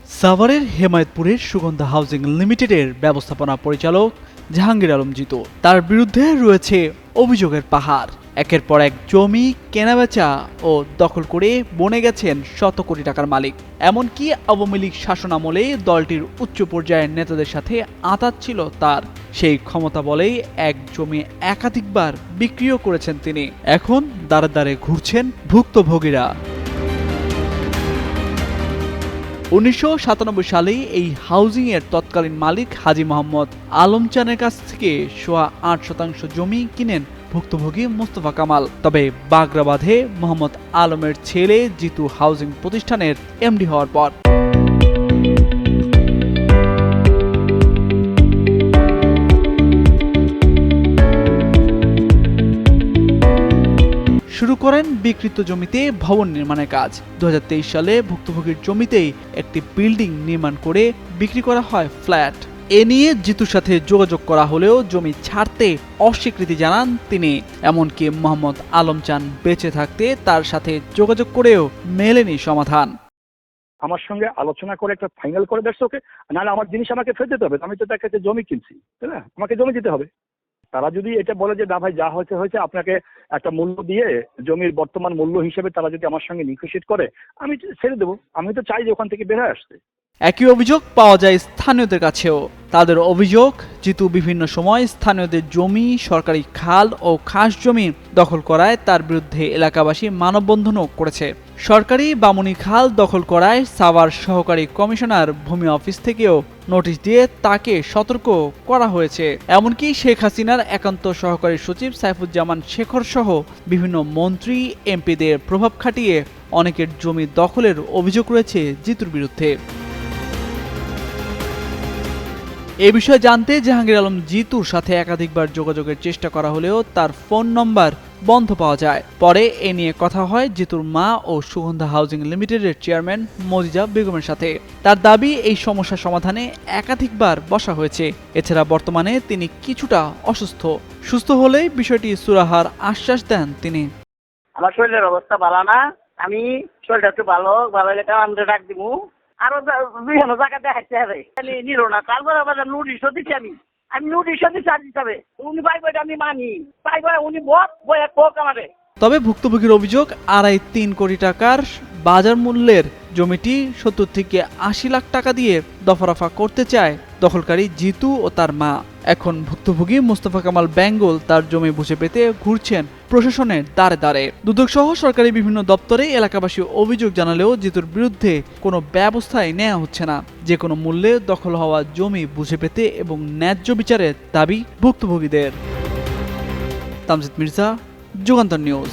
সাভারের হেমায়েতপুরের সুগন্ধা হাউজিং লিমিটেডের ব্যবস্থাপনা পরিচালক জাহাঙ্গীর আলম জিতু, তার বিরুদ্ধে রয়েছে অভিযোগের পাহাড়। একের পর এক জমি কেনাবেচা ও দখল করে বনে গেছেন শত কোটি টাকার মালিক। এমনকি আওয়ামী লীগ শাসনামলে দলটির উচ্চ পর্যায়ের নেতাদের সাথে আঁতাত ছিল তার। সেই ক্ষমতা বলেই এক জমি একাধিকবার বিক্রিও করেছেন তিনি। এখন দাঁড়ে দাঁড়ে ঘুরছেন ভুক্তভোগীরা। 1997 সালে এই হাউজিং এর তৎকালীন মালিক হাজী মোহাম্মদ আলম চানের কাছ থেকে 8.8% জমি কিনেন ভুক্তভোগী মোস্তফা কামাল। তবে বাগড়া বাঁধে মোহাম্মদ আলমের ছেলে জিতু হাউজিং প্রতিষ্ঠানের এমডি হওয়ার পর। শুরু করেন বিক্রিত জমিতে ভবন নির্মাণের কাজ। 2023 সালে ভুক্তভোগীর জমিতেই একটি বিল্ডিং নির্মাণ করে বিক্রি করা হয় ফ্ল্যাট। এ নিয়ে জিতুর সাথে যোগাযোগ করা হলেও জমি ছাড়তে অস্বীকৃতি জানান তিনি। এমনকি মোহাম্মদ আলম চান বেঁচে থাকতে তার সাথে যোগাযোগ করেও মেলেনি সমাধান। আমার সঙ্গে আলোচনা করে একটা ফাইনাল করে দেখছো ওকে, নাহলে আমার জিনিস আমাকে ফেরত দিতে হবে। আমি তো তার কাছে জমি কিনছি, তাই না? আমাকে জমি দিতে হবে। তারা যদি এটা বলে যে না ভাই যা হয়েছে হয়েছে, আপনাকে একটা মূল্য দিয়ে জমির বর্তমান মূল্য হিসেবে তারা যদি আমার সঙ্গে নিগোশিয়েট করে, আমি ছেড়ে দেবো। আমি তো চাই যে ওখান থেকে বের হয়ে আসতে। একই অভিযোগ পাওয়া যায় স্থানীয়দের কাছেও। তাদের অভিযোগ, জিতু বিভিন্ন সময় স্থানীয়দের জমি, সরকারি খাল ও খাস জমি দখল করায় তার বিরুদ্ধে এলাকাবাসী মানববন্ধনও করেছে। সরকারি বামুনি খাল দখল করায় সাভার সহকারী কমিশনার ভূমি অফিস থেকেও নোটিশ দিয়ে তাকে সতর্ক করা হয়েছে। এমনকি শেখ হাসিনার একান্ত সহকারী সচিব সাইফুজ্জামান শেখর সহ বিভিন্ন মন্ত্রী, এমপিদের প্রভাব খাটিয়ে অনেকের জমি দখলের অভিযোগ রয়েছে জিতুর বিরুদ্ধে। এ বিষয়ে জানতে জাহাঙ্গীর আলম জিতুর সাথে একাধিকবার যোগাযোগের চেষ্টা করা হলেও তার ফোন নম্বর বন্ধ পাওয়া যায়। পরে এ নিয়ে কথা হয় জিতুর মা ও সুগন্ধা হাউজিং লিমিটেডের চেয়ারম্যান মজিজা বেগমের সাথে। তার দাবি, এই সমস্যা সমাধানে একাধিকবার বসা হয়েছে। এছাড়া বর্তমানে তিনি কিছুটা অসুস্থ। সুস্থ হলেই বিষয়টি সুরাহার আশ্বাস দেন তিনি। আমার শরীরের অবস্থা ভালো না, আমি শরীরটা একটু ভালো হলে আমরা ডাক দিব। আরো বিভিন্ন জায়গা দেখাইতে হবে, নিল না। তারপরে আবার নোটিশও দিচ্ছি আমি নোটিশও দিচ্ছি আজ হিসাবে। উনি ভাই বইটা আমি মানি, তাই বলে উনি বই কোক আমারে। তবে ভুক্তভোগীর অভিযোগ, 2.5-3 কোটি টাকার বাজার মূল্যের জমিটি 70 থেকে 80 লাখ টাকা দিয়ে দফারফা করতে চায় দখলকারী জিতু ও তার মা। এখন ভুক্তভোগী মোস্তফা কামাল বেঙ্গল তার জমি বুঝে পেতে ঘুরছেন প্রশাসনের দ্বারে দ্বারে। দুদক সহ সরকারি বিভিন্ন দপ্তরে এলাকাবাসী অভিযোগ জানালেও জিতুর বিরুদ্ধে কোনো ব্যবস্থাই নেওয়া হচ্ছে না। যে কোনো মূল্যে দখল হওয়া জমি বুঝে পেতে এবং ন্যায্য বিচারের দাবি ভুক্তভোগীদের। তামজিদ মির্জা, যুগান্তর নিউজ।